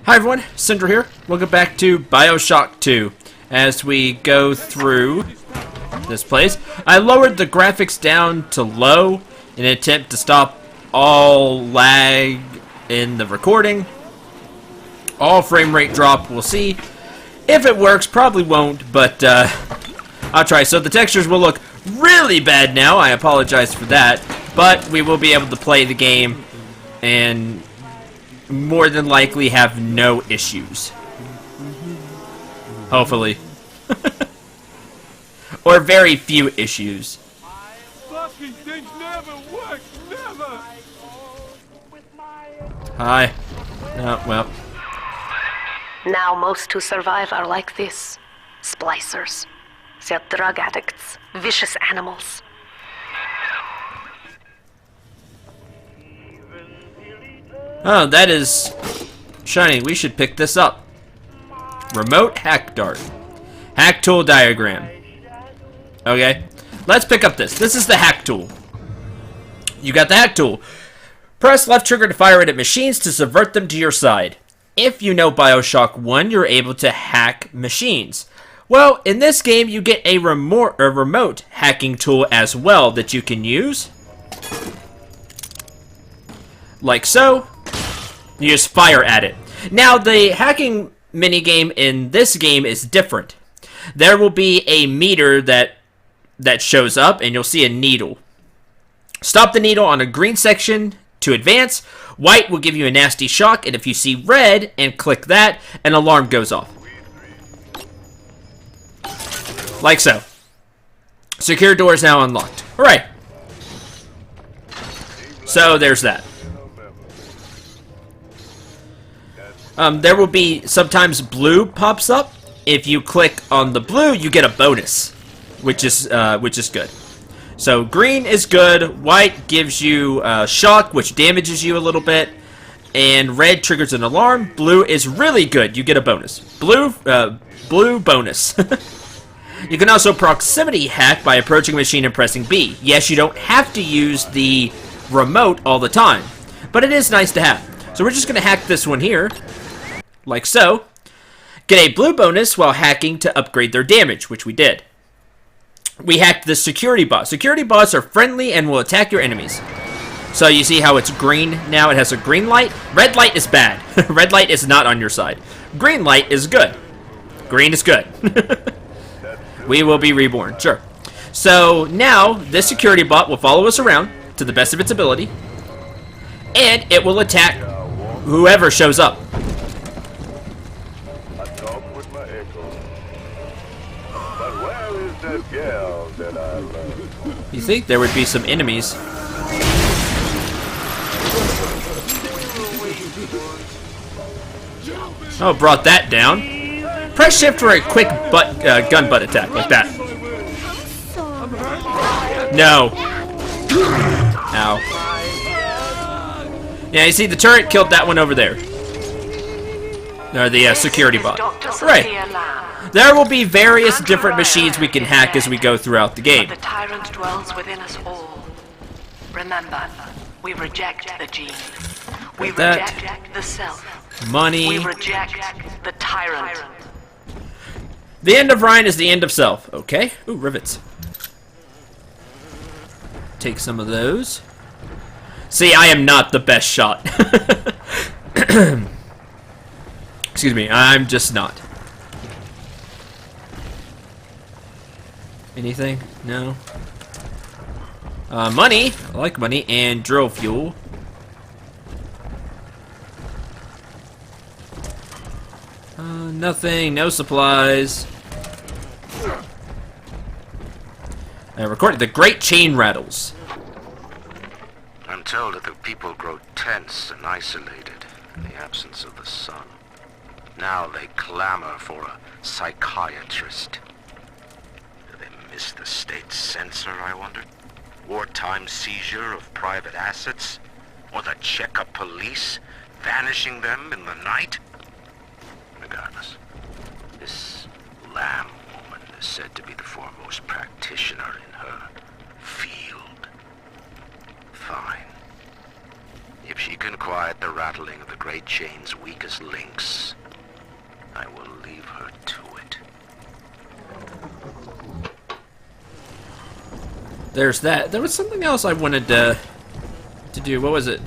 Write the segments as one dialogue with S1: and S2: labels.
S1: Hi everyone, Cendril here. Welcome back to Bioshock 2. As we go through this place, I lowered the graphics down to low in an attempt to stop all lag in the recording. All frame rate drop, we'll see. If it works, probably won't, but I'll try. So the textures will look really bad now, I apologize for that, but we will be able to play the game and more than likely have no issues. Hopefully. Or very few issues.
S2: Fucking things never work, never!
S1: Hi. Oh, well.
S3: Now most who survive are like this. Splicers. They're drug addicts. Vicious animals.
S1: Oh, that is shiny. We should pick this up. Remote hack dart. Hack tool diagram. Okay. Let's pick up this. This is the hack tool. You got the hack tool. Press left trigger to fire it at machines to subvert them to your side. If you know Bioshock 1, you're able to hack machines. Well, in this game, you get a remote hacking tool as well that you can use. Like so. You just fire at it. Now, the hacking minigame in this game is different. There will be a meter that shows up, and you'll see a needle. Stop the needle on a green section to advance. White will give you a nasty shock, and if you see red and click that, an alarm goes off. Like so. Secure door is now unlocked. Alright. So, there's that. There will be sometimes blue pops up. If you click on the blue, you get a bonus, which is good. So green is good. White gives you shock, which damages you a little bit, and red triggers an alarm. Blue is really good. You get a bonus. Blue bonus. You can also proximity hack by approaching a machine and pressing B. Yes, you don't have to use the remote all the time, but it is nice to have. So we're just gonna hack this one here. Like so. Get a blue bonus while hacking to upgrade their damage, which we did. We hacked the security bot. Security bots are friendly and will attack your enemies. So you see how it's green now? It has a green light. Red light is bad. Red light is not on your side. Green light is good. Green is good. We will be reborn, sure. So now this security bot will follow us around to the best of its ability. And it will attack whoever shows up. You think there would be some enemies? Oh, brought that down. Press shift for a quick gun butt attack, like that. No. Ow. Yeah, you see, the turret killed that one over there. Or the security bot. Right. There will be various different machines we can hack as we go throughout the game.
S3: The tyrant dwells within us all. Remember, we reject the gene. We reject the self.
S1: Money.
S3: We reject the tyrant.
S1: The end of Ryan is the end of self. Okay. Ooh, rivets. Take some of those. See, I am not the best shot. Excuse me, I'm just not. Anything? No. Money. I like money. And drill fuel. Nothing. No supplies. I recorded the Great Chain Rattles.
S4: I'm told that the people grow tense and isolated in the absence of the sun. Now they clamor for a psychiatrist. Do they miss the state censor, I wonder? Wartime seizure of private assets? Or the Cheka police vanishing them in the night? Regardless, this Lamb woman is said to be the foremost practitioner in her field. Fine. If she can quiet the rattling of the great chain's weakest links, I will leave her to it.
S1: There's that. There was something else I wanted to do. What was it?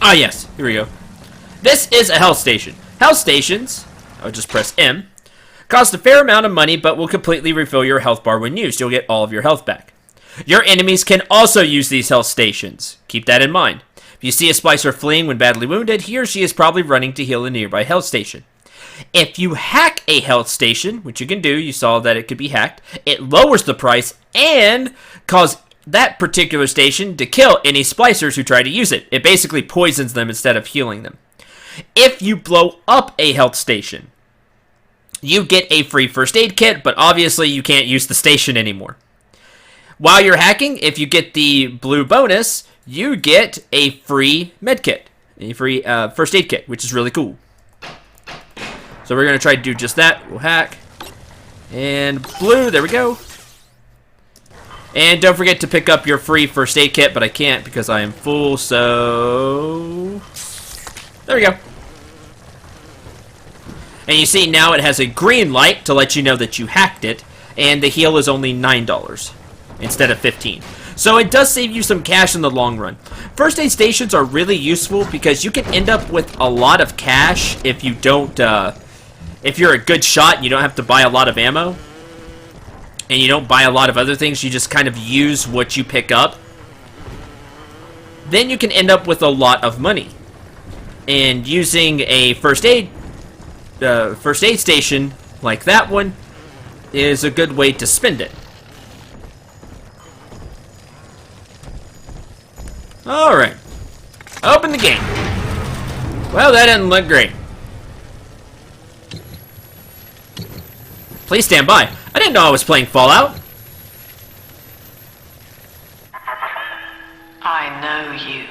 S1: Ah, yes. Here we go. This is a health station. Health stations, I'll just press M, cost a fair amount of money but will completely refill your health bar when used. You'll get all of your health back. Your enemies can also use these health stations. Keep that in mind. If you see a splicer fleeing when badly wounded, he or she is probably running to heal a nearby health station. If you hack a health station, which you can do, you saw that it could be hacked, it lowers the price and cause that particular station to kill any splicers who try to use it. It basically poisons them instead of healing them. If you blow up a health station, you get a free first aid kit, but obviously you can't use the station anymore. While you're hacking, if you get the blue bonus, you get a free med kit, a free first aid kit, which is really cool. So we're going to try to do just that. We'll hack. And blue, there we go. And don't forget to pick up your free first aid kit, but I can't because I am full, so... There we go. And you see now it has a green light to let you know that you hacked it, and the heal is only $9 instead of $15. So it does save you some cash in the long run. First aid stations are really useful because you can end up with a lot of cash if you don't, if you're a good shot and you don't have to buy a lot of ammo, and you don't buy a lot of other things, you just kind of use what you pick up, then you can end up with a lot of money. And using a first aid station like that one is a good way to spend it. Alright. Open the game. Well, that didn't look great. Please stand by. I didn't know I was playing Fallout.
S3: I know you.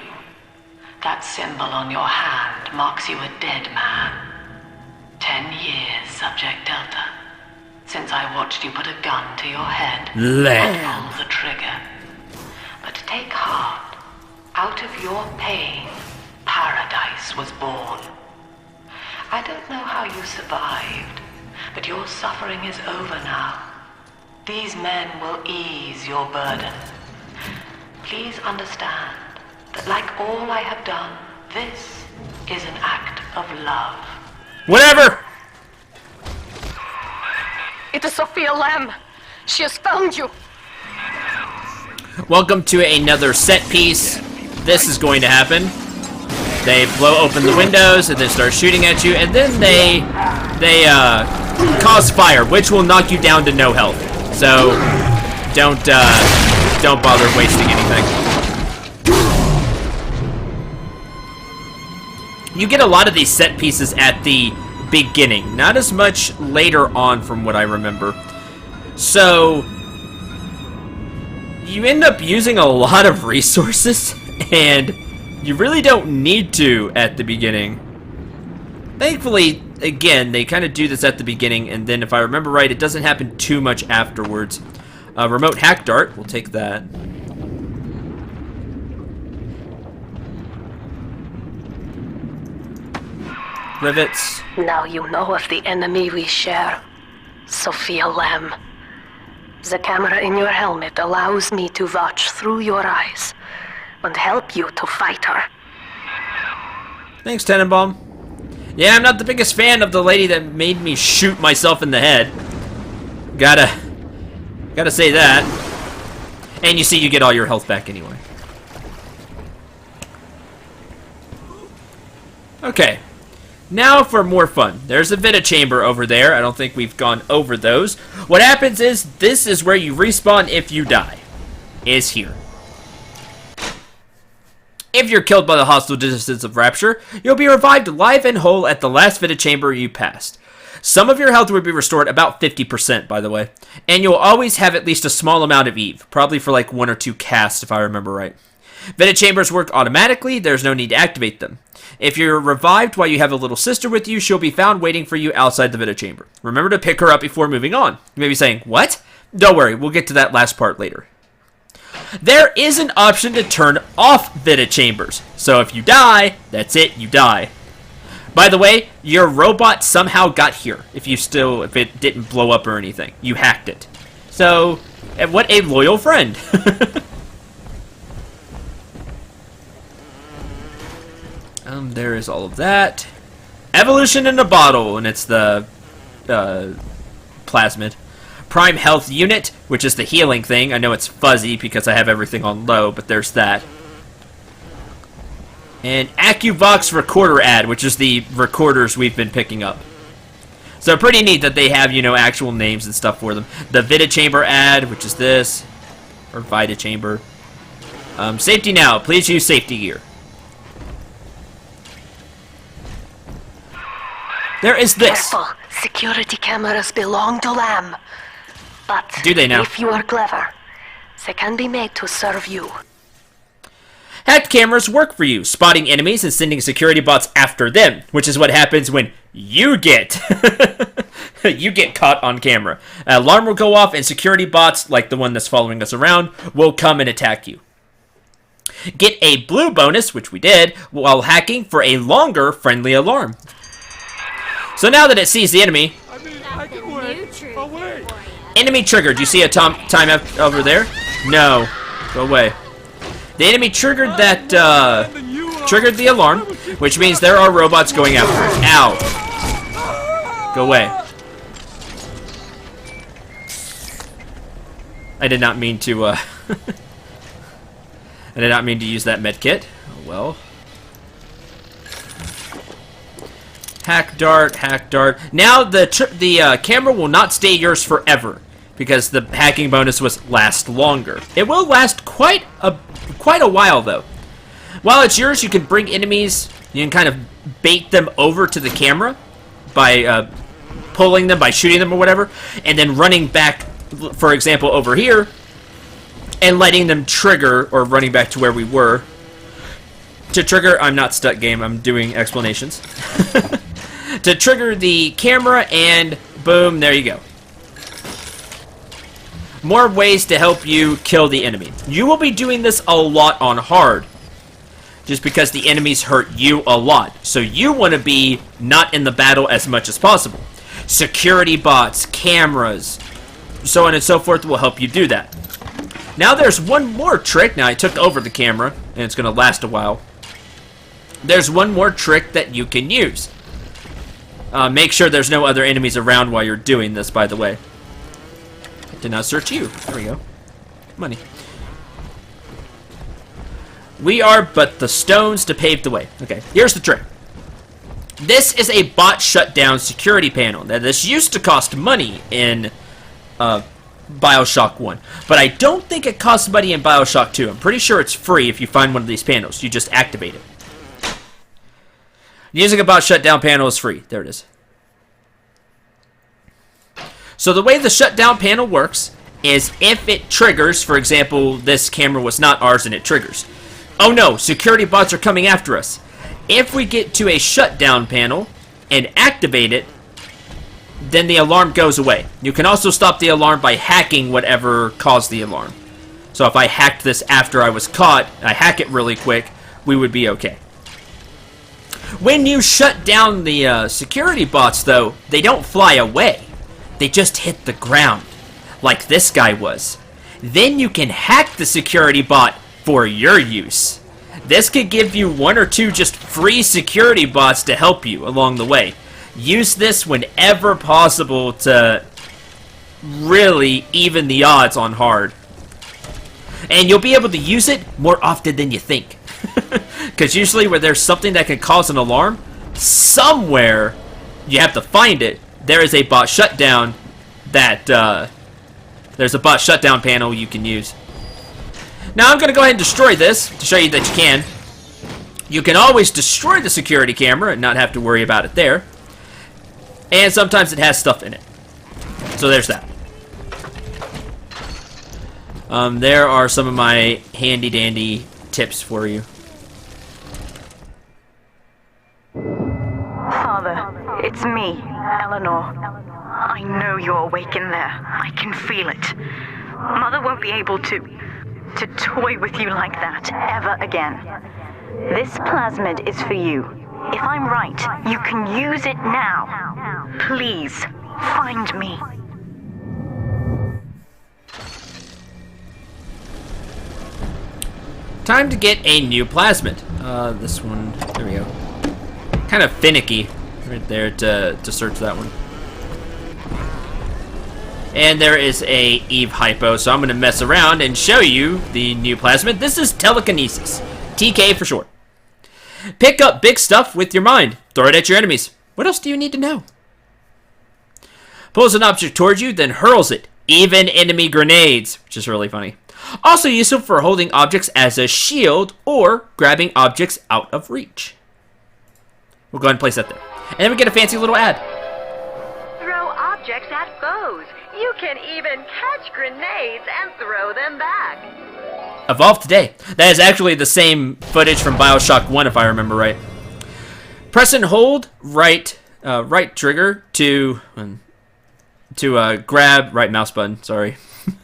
S3: That symbol on your hand marks you a dead man. 10 years, Subject Delta, since I watched you put a gun to your head and pull the trigger. But take heart. Out of your pain, paradise was born. I don't know how you survived, but your suffering is over now. These men will ease your burden. Please understand that like all I have done, this is an act of love.
S1: Whatever!
S3: It is Sophia Lamb. She has found you.
S1: Welcome to another set piece. This is going to happen. They blow open the windows and then start shooting at you, and then they cause fire, which will knock you down to no health. So don't bother wasting anything. You get a lot of these set pieces at the beginning, not as much later on from what I remember. So you end up using a lot of resources, and you really don't need to at the beginning. Thankfully, again, they kind of do this at the beginning, and then if I remember right, it doesn't happen too much afterwards. Remote hack dart, we'll take that. Rivets.
S3: Now you know of the enemy we share, Sophia Lamb. The camera in your helmet allows me to watch through your eyes and help you to fight her.
S1: Thanks, Tenenbaum. Yeah, I'm not the biggest fan of the lady that made me shoot myself in the head. Gotta say that. And you see, you get all your health back anyway. Okay. Now for more fun. There's a Vita chamber over there. I don't think we've gone over those. What happens is, this is where you respawn if you die. Is here. If you're killed by the hostile distance of Rapture, you'll be revived live and whole at the last Vita chamber you passed. Some of your health will be restored, about 50%, by the way. And you'll always have at least a small amount of Eve, probably for like 1 or 2 casts, if I remember right. Vita chambers work automatically, there's no need to activate them. If you're revived while you have a little sister with you, she'll be found waiting for you outside the Vita chamber. Remember to pick her up before moving on. You may be saying, what? Don't worry, we'll get to that last part later. There is an option to turn off Vita chambers. So if you die, that's it, you die. By the way, your robot somehow got here. If it didn't blow up or anything. You hacked it. So, what a loyal friend. There is all of that. Evolution in a bottle, and it's the plasmid. Prime health unit, which is the healing thing. I know it's fuzzy because I have everything on low, but there's that. And AccuVox recorder ad, which is the recorders we've been picking up. So pretty neat that they have, actual names and stuff for them. The Vita chamber ad, which is this. Or Vita chamber. Safety now. Please use safety gear. There is this.
S5: Careful. Security cameras belong to Lamb. But
S1: do they now?
S5: If you are clever, they can be made to serve you.
S1: Hacked cameras work for you, spotting enemies and sending security bots after them, which is what happens when you get you get caught on camera. An alarm will go off and security bots, like the one that's following us around, will come and attack you. Get a blue bonus, which we did, while hacking for a longer friendly alarm. So now that it sees the enemy...
S2: I can wait. I'll wait.
S1: Enemy triggered. Do you see a timeout over there? No. Go away. The enemy triggered that, triggered the alarm, which means there are robots going after it. Ow. Go away. I did not mean to, I did not mean to use that med kit. Oh, well. Hack dart, hack dart. Now the camera will not stay yours forever, because the hacking bonus was last longer. It will last quite a while, though. While it's yours, you can bring enemies, you can kind of bait them over to the camera by pulling them, by shooting them or whatever, and then running back, for example, over here, and letting them trigger, or running back to where we were. To trigger, I'm not stuck game, I'm doing explanations. To trigger the camera, and boom, there you go. More ways to help you kill the enemy. You will be doing this a lot on hard, just because the enemies hurt you a lot. So you want to be not in the battle as much as possible. Security bots, cameras, so on and so forth will help you do that. Now there's one more trick. Now I took over the camera, and it's going to last a while. There's one more trick that you can use. Make sure there's no other enemies around while you're doing this, by the way. Did not search you. There we go. Money. We are but the stones to pave the way. Okay, here's the trick. This is a bot shutdown security panel. Now, this used to cost money in Bioshock 1, but I don't think it costs money in Bioshock 2. I'm pretty sure it's free if you find one of these panels. You just activate it. Using a bot shutdown panel is free. There it is. So the way the shutdown panel works is if it triggers, for example, this camera was not ours and it triggers. Oh no, security bots are coming after us. If we get to a shutdown panel and activate it, then the alarm goes away. You can also stop the alarm by hacking whatever caused the alarm. So if I hacked this after I was caught, I hack it really quick, we would be okay. When you shut down the security bots, though, they don't fly away. They just hit the ground, like this guy was. Then you can hack the security bot for your use. This could give you one or two just free security bots to help you along the way. Use this whenever possible to really even the odds on hard. And you'll be able to use it more often than you think. Because usually where there's something that can cause an alarm, somewhere you have to find it. There is a bot shutdown that, there's a bot shutdown panel you can use. Now I'm going to go ahead and destroy this to show you that you can. You can always destroy the security camera and not have to worry about it there. And sometimes it has stuff in it. So there's that. There are some of my handy dandy tips for you.
S6: Father, it's me, Eleanor. I know you're awake in there. I can feel it. Mother won't be able to. to toy with you like that ever again. This plasmid is for you. If I'm right, you can use it now. Please, find me.
S1: Time to get a new plasmid. This one, there we go. Kind of finicky right there to search that one. And there is a Eve hypo, so I'm going to mess around and show you the new plasmid. This is telekinesis. TK for short. Pick up big stuff with your mind. Throw it at your enemies. What else do you need to know? Pulls an object towards you, then hurls it. Even enemy grenades, which is really funny. Also useful for holding objects as a shield or grabbing objects out of reach. We'll go ahead and place that there. And then we get a fancy little ad.
S7: Throw objects at foes. You can even catch grenades and throw them back.
S1: Evolve today. That is actually the same footage from Bioshock 1, if I remember right. Press and hold right trigger to grab right mouse button. Sorry.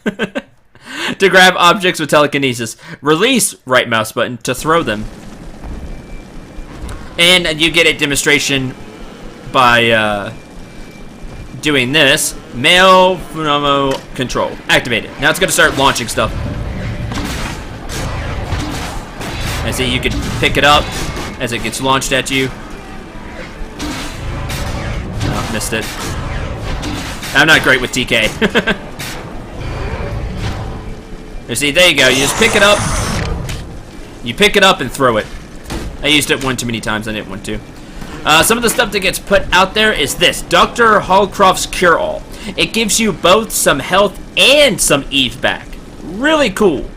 S1: To grab objects with telekinesis. Release right mouse button to throw them. And you get a demonstration by doing this. Male Funomo control. Activate it. Now it's going to start launching stuff. I see you can pick it up as it gets launched at you. Oh, missed it. I'm not great with TK. You see, there you go. You just pick it up. You pick it up and throw it. I used it one too many times. I didn't want to. Some of the stuff that gets put out there is this. Dr. Holcroft's Cure-All. It gives you both some health and some Eve back. Really cool.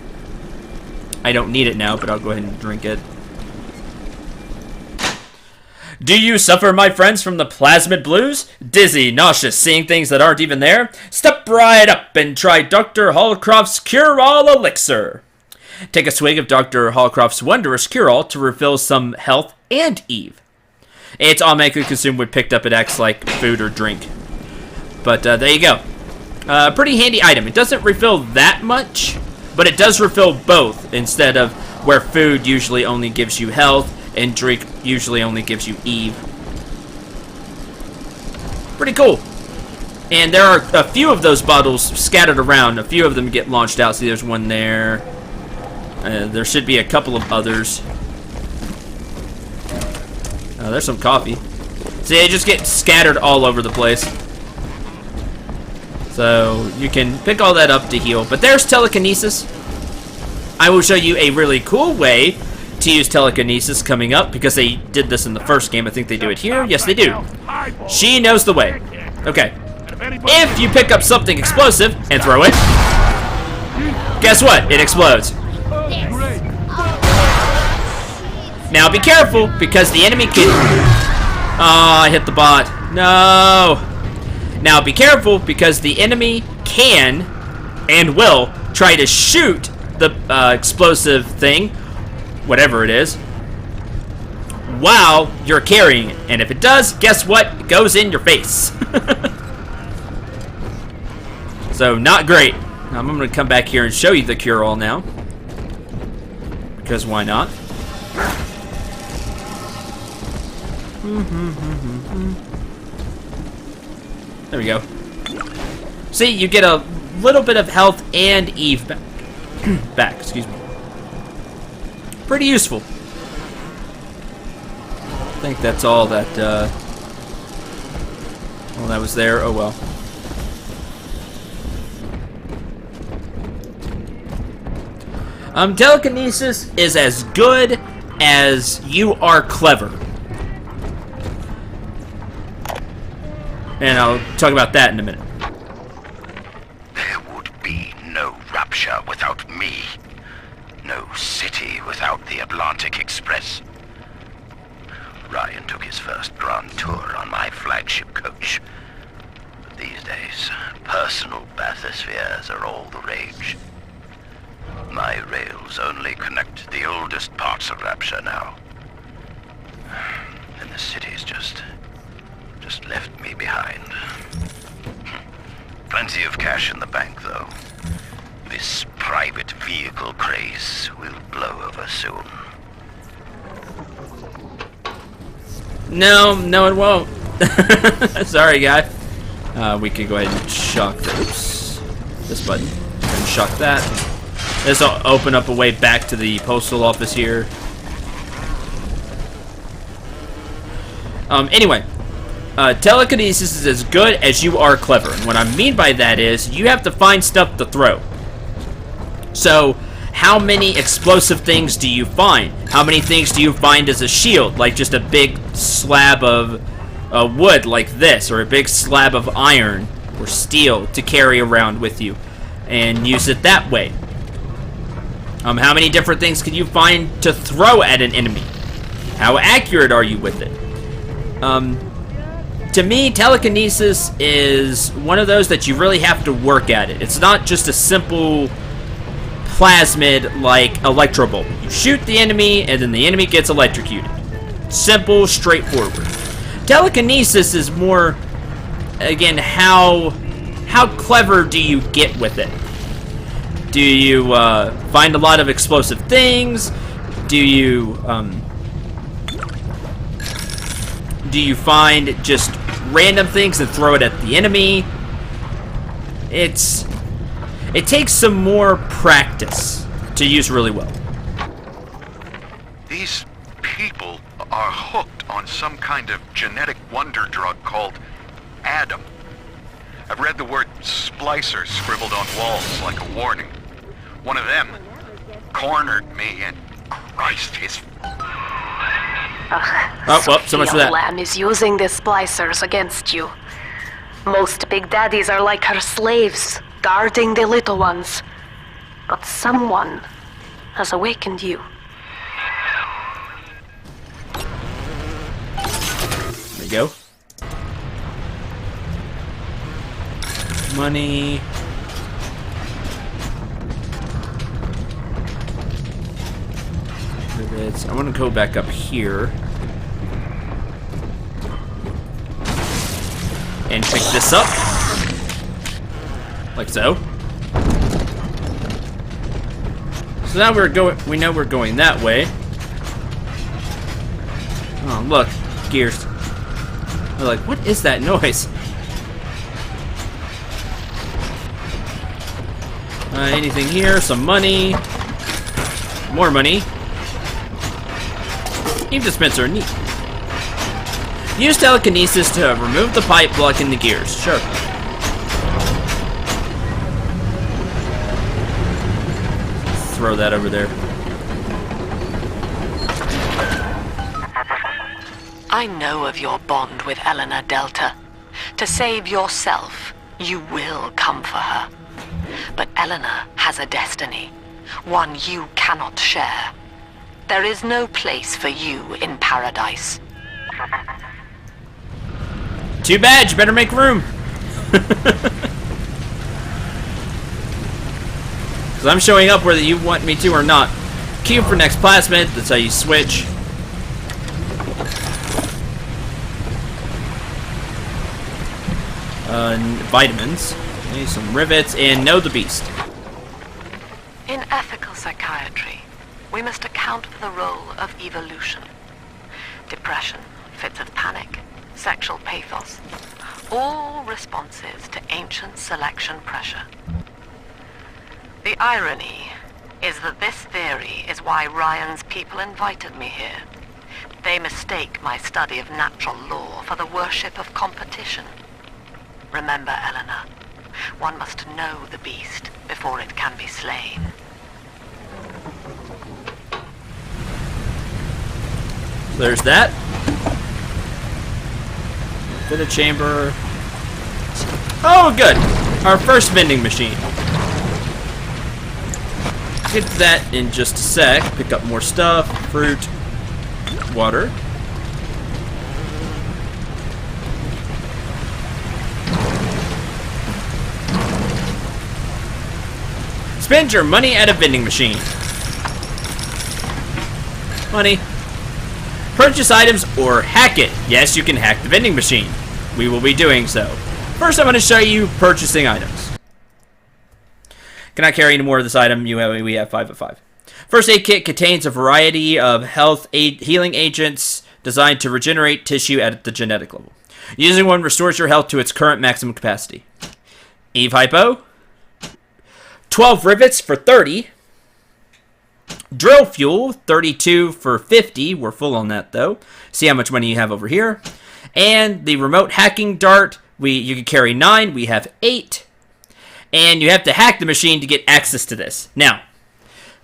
S1: I don't need it now, but I'll go ahead and drink it. Do you suffer, my friends, from the plasmid blues? Dizzy, nauseous, seeing things that aren't even there? Step right up and try Dr. Holcroft's Cure-All Elixir. Take a swig of Dr. Holcroft's wondrous Cure-All to refill some health and Eve. It's automatically consumed when picked up. It acts like food or drink. But there you go. Pretty handy item. It doesn't refill that much, but it does refill both, instead of where food usually only gives you health and drink usually only gives you Eve. Pretty cool. And there are a few of those bottles scattered around. A few of them get launched out. See, there's one there. There should be a couple of others. There's some coffee. See, they just get scattered all over the place. So you can pick all that up to heal. But there's telekinesis. I will show you a really cool way to use telekinesis coming up, because they did this in the first game. I think they do it here. Yes, they do. She knows the way. Okay. If you pick up something explosive and throw it, guess what? It explodes. Now be careful, because the enemy can... Oh, I hit the bot. No. Now be careful, because the enemy can and will try to shoot the explosive thing, whatever it is, while you're carrying it. And if it does, guess what? It goes in your face. So, not great. I'm going to come back here and show you the Cure-All now. Because why not? There we go. See, you get a little bit of health and Eve back. Back, excuse me. Pretty useful. I think that's all that, well, that was there. Oh, well. Telekinesis is as good as you are clever. And I'll talk about that in a minute.
S4: There would be no Rapture without me. No city without the Atlantic Express. Ryan took his first grand tour on my flagship coach. But these days, personal bathyspheres are all the rage. My rails only connect the oldest parts of Rapture now. And the city's just left me behind. Plenty of cash in the bank, though. This private vehicle craze will blow over soon.
S1: No, it won't. Sorry, guy. We can go ahead and shock this button and shock that. This will open up a way back to the postal office here. Anyway, telekinesis is as good as you are clever. And what I mean by that is you have to find stuff to throw. So, how many explosive things do you find? How many things do you find as a shield? Like just a big slab of wood like this, or a big slab of iron or steel to carry around with you and use it that way. How many different things can you find to throw at an enemy? How accurate are you with it? To me, telekinesis is one of those that you really have to work at it. It's not just a simple plasmid like electrobolt. You shoot the enemy and then the enemy gets electrocuted. Simple, straightforward. Telekinesis is more, again, how clever do you get with it? Do you find a lot of explosive things? Do you find just random things and throw it at the enemy? It takes some more practice to use really well.
S8: These people are hooked on some kind of genetic wonder drug called Adam. I've read the word splicer scribbled on walls like a warning. One of them cornered me and Christ, his...
S1: Oh, well, so much for that.
S5: Lamb is using the splicers against you. Most big daddies are like her slaves, guarding the little ones. But someone has awakened you.
S1: There we go. Money. I want to go back up here and pick this up, like so. So now we know we're going that way. Oh, look, gears. They're like, what is that noise? Anything here? Some money. More money. Ink dispenser, neat. Use telekinesis to remove the pipe blocking the gears. Sure. Throw that over there.
S3: I know of your bond with Eleanor Delta. To save yourself, you will come for her. But Eleanor has a destiny, one you cannot share. There is no place for you in paradise.
S1: Too bad, you better make room. Because I'm showing up whether you want me to or not. Q for next plasmid, that's how you switch. Vitamins. Okay, some rivets, and know the beast.
S3: In ethical psychiatry, we must account for the role of evolution. Depression, fits of panic, sexual pathos, all responses to ancient selection pressure. The irony is that this theory is why Ryan's people invited me here. They mistake my study of natural law for the worship of competition. Remember, Eleanor, one must know the beast before it can be slain.
S1: There's that. Fit a chamber. Oh, good. Our first vending machine. Get to that in just a sec. Pick up more stuff. Fruit. Water. Spend your money at a vending machine. Money. Purchase items or hack it. Yes, you can hack the vending machine. We will be doing so. First, I'm going to show you purchasing items. Cannot carry any more of this item. We have 5 of 5. First aid kit contains a variety of healing agents designed to regenerate tissue at the genetic level. Using one restores your health to its current maximum capacity. Eve Hypo. 12 rivets for 30. Drill fuel, 32 for 50. We're full on that, though. See how much money you have over here. And the remote hacking dart, you can carry 9. We have 8. And you have to hack the machine to get access to this. Now,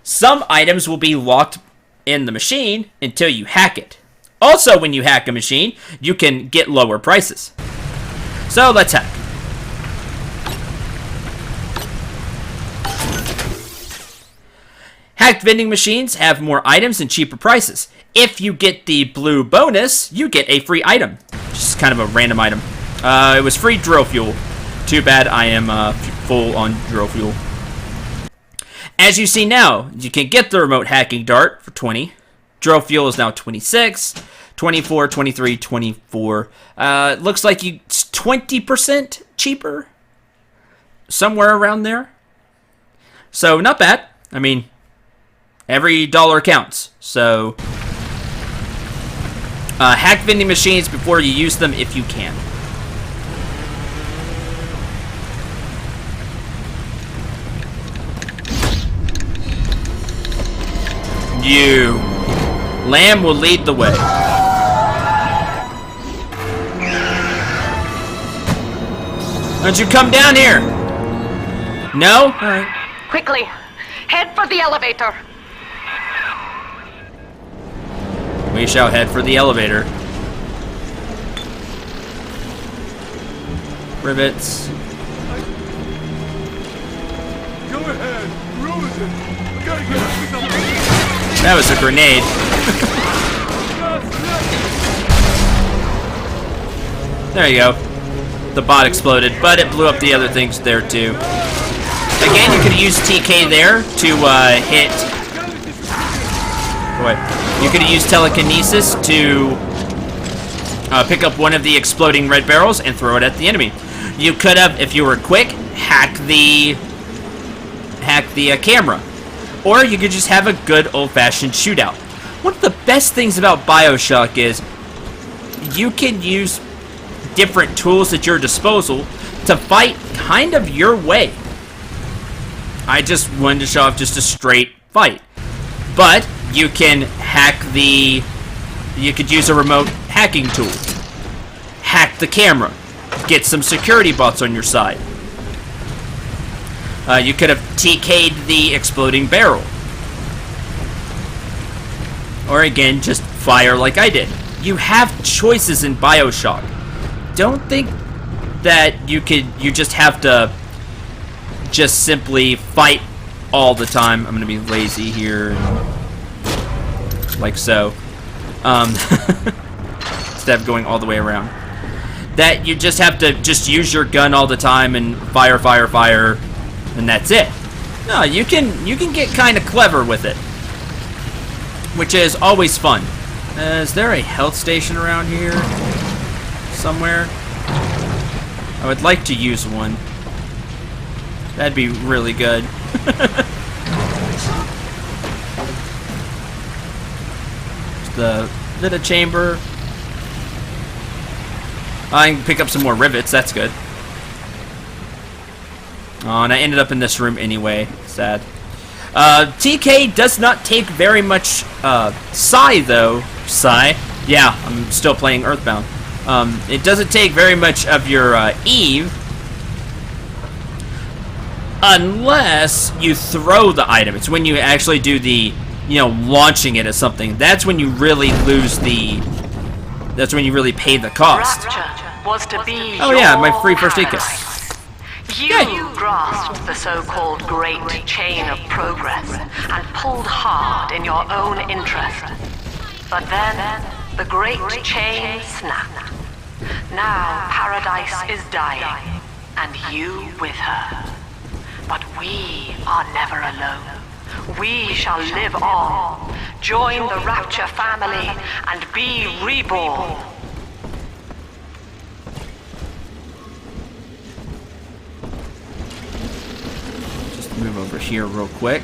S1: some items will be locked in the machine until you hack it. Also, when you hack a machine, you can get lower prices. So, let's hack. Hacked vending machines have more items and cheaper prices. If you get the blue bonus, you get a free item. Just kind of a random item. It was free drill fuel. Too bad I am full on drill fuel. As you see now, you can get the remote hacking dart for 20. Drill fuel is now 26, 24, 23, 24. Looks like it's 20% cheaper. Somewhere around there. So, not bad. I mean, every dollar counts. So, hack vending machines before you use them if you can. Lamb will lead the way. Don't you come down here? No? Alright.
S5: Quickly, head for the elevator.
S1: We shall head for the elevator. Rivets.
S9: Go ahead, rules it. We gotta get up to something.
S1: That was a grenade. There you go. The bot exploded, but it blew up the other things there too. Again, you could use TK there to hit. What? You could use telekinesis to pick up one of the exploding red barrels and throw it at the enemy. You could have, if you were quick, hack the camera. Or you could just have a good old-fashioned shootout. One of the best things about Bioshock is you can use different tools at your disposal to fight kind of your way. I just wanted to show off just a straight fight. But you can you could use a remote hacking tool. Hack the camera. Get some security bots on your side. You could have TK'd the exploding barrel. Or again, just fire like I did. You have choices in Bioshock. Don't think that you just have to just simply fight all the time. I'm gonna be lazy here. Like so. Instead of going all the way around. That you just have to just use your gun all the time and fire, fire, fire. And that's it. No, you can get kind of clever with it, which is always fun. Is there a health station around here somewhere? I would like to use one. That'd be really good. The Vita chamber. I can pick up some more rivets. That's good. Oh, and I ended up in this room anyway. Sad. TK does not take very much Psi, though. Psi? Yeah, I'm still playing Earthbound. It doesn't take very much of your Eve. Unless you throw the item. It's when you actually do the, launching it at something. That's when you really lose the... That's when you really pay the cost.
S3: Was to be
S1: oh yeah, my free first aid kit.
S3: You grasped the so-called great chain of progress and pulled hard in your own interest. But then, the great chain snapped. Now paradise is dying, and you with her. But we are never alone. We shall live on, join the Rapture family, and be reborn.
S1: Move over over here real quick.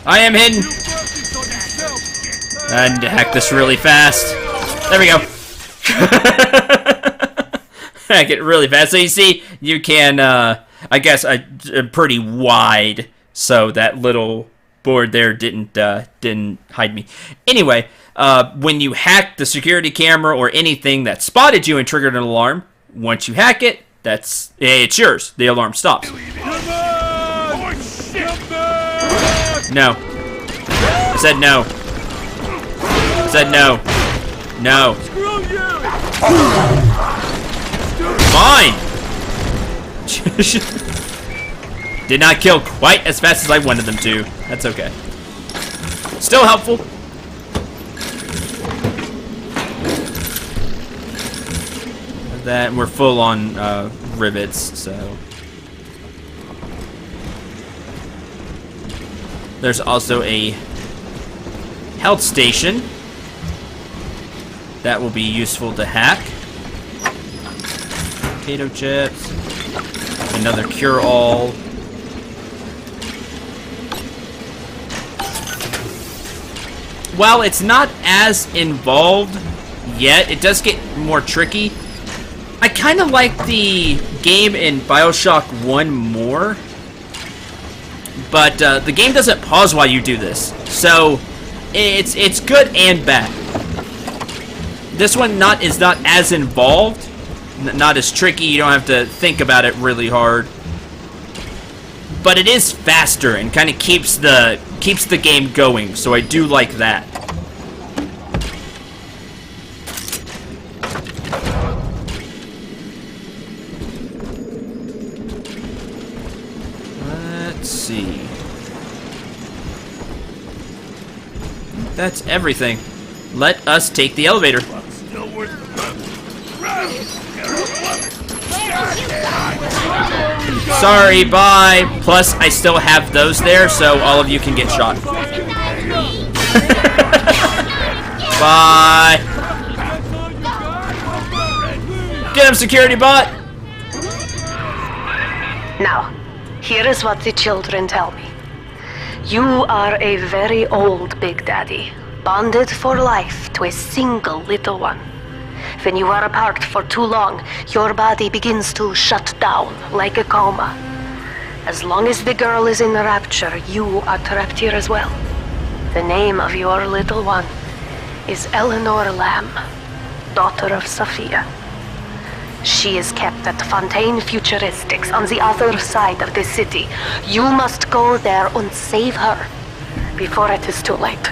S1: I am hidden! And hack this really fast. There we go. Hack it really fast. So you see, you can, I guess, pretty wide, so that little board there didn't hide me. Anyway, when you hack the security camera or anything that spotted you and triggered an alarm, once you hack it, it's yours. The alarm stops. No. I said no. I said no. No. Fine. Did not kill quite as fast as I wanted them to. That's okay. Still helpful. That we're full on rivets, so. There's also a health station that will be useful to hack. Potato chips. Another cure-all. While it's not as involved yet, it does get more tricky. I kind of like the game in Bioshock 1 more. But the game doesn't pause while you do this, so it's good and bad. This one is not as involved, not as tricky. You don't have to think about it really hard, but it is faster and kind of keeps the game going. So I do like that. Let's see. That's everything. Let us take the elevator. Sorry, bye. Plus, I still have those there, so all of you can get shot. Bye. Get him, security bot.
S5: Now, here is what the children tell me. You are a very old Big Daddy, bonded for life to a single little one. When you are apart for too long, your body begins to shut down like a coma. As long as the girl is in the rapture, you are trapped here as well. The name of your little one is Eleanor Lamb, daughter of Sophia. She is kept at Fontaine Futuristics on the other side of the city. You must go there and save her before it is too late.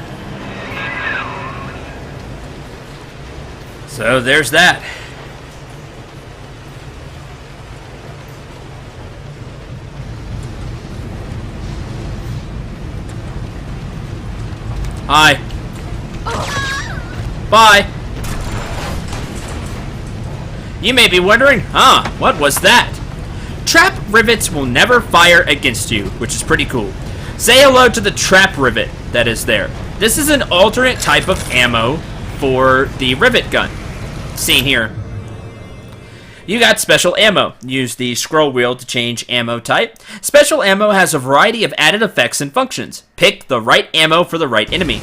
S1: So there's that. Hi. Bye. You may be wondering, what was that? Trap rivets will never fire against you, which is pretty cool. Say hello to the trap rivet that is there. This is an alternate type of ammo for the rivet gun. Seen here. You got special ammo. Use the scroll wheel to change ammo type. Special ammo has a variety of added effects and functions. Pick the right ammo for the right enemy.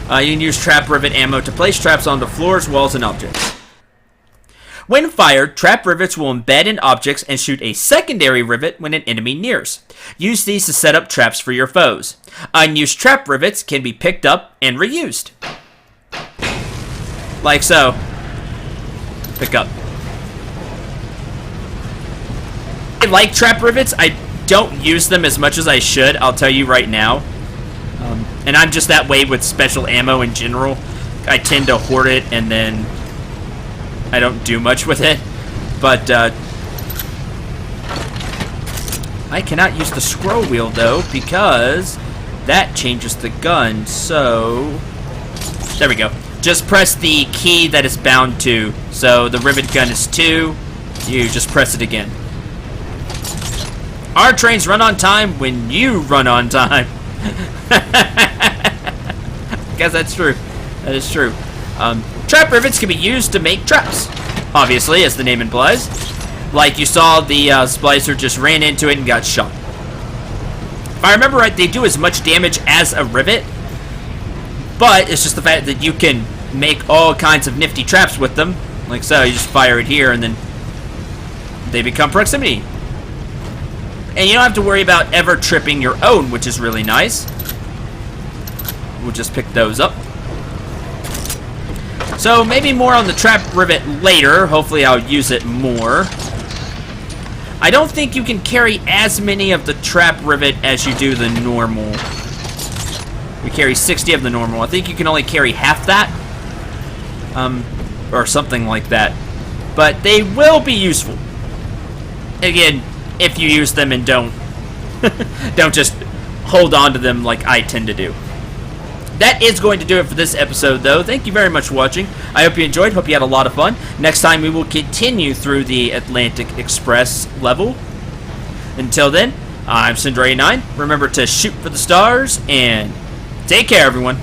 S1: You can use trap rivet ammo to place traps onto floors, walls, and objects. When fired, trap rivets will embed in objects and shoot a secondary rivet when an enemy nears. Use these to set up traps for your foes. Unused trap rivets can be picked up and reused. Like so. Pick up. I like trap rivets. I don't use them as much as I should, I'll tell you right now. And I'm just that way with special ammo in general. I tend to hoard it and then I don't do much with it. But I cannot use the scroll wheel though because that changes the gun. So there we go. Just press the key that is bound to. So the rivet gun is 2. You just press it again. Our trains run on time when you run on time. guess that's true. That is true. Trap rivets can be used to make traps, obviously, as the name implies. Like you saw, the splicer just ran into it and got shot. If I remember right, they do as much damage as a rivet, but it's just the fact that you can make all kinds of nifty traps with them. Like so, you just fire it here and then they become proximity. And you don't have to worry about ever tripping your own, which is really nice. We'll just pick those up. So maybe more on the trap rivet later. Hopefully I'll use it more. I don't think you can carry as many of the trap rivet as you do the normal. We carry 60 of the normal. I think you can only carry half that. Or something like that. But they will be useful. Again, if you use them and don't just hold on to them like I tend to do. That is going to do it for this episode, though. Thank you very much for watching. I hope you enjoyed. Hope you had a lot of fun. Next time, we will continue through the Atlantic Express level. Until then, I'm Cendril 9. Remember to shoot for the stars, and take care, everyone.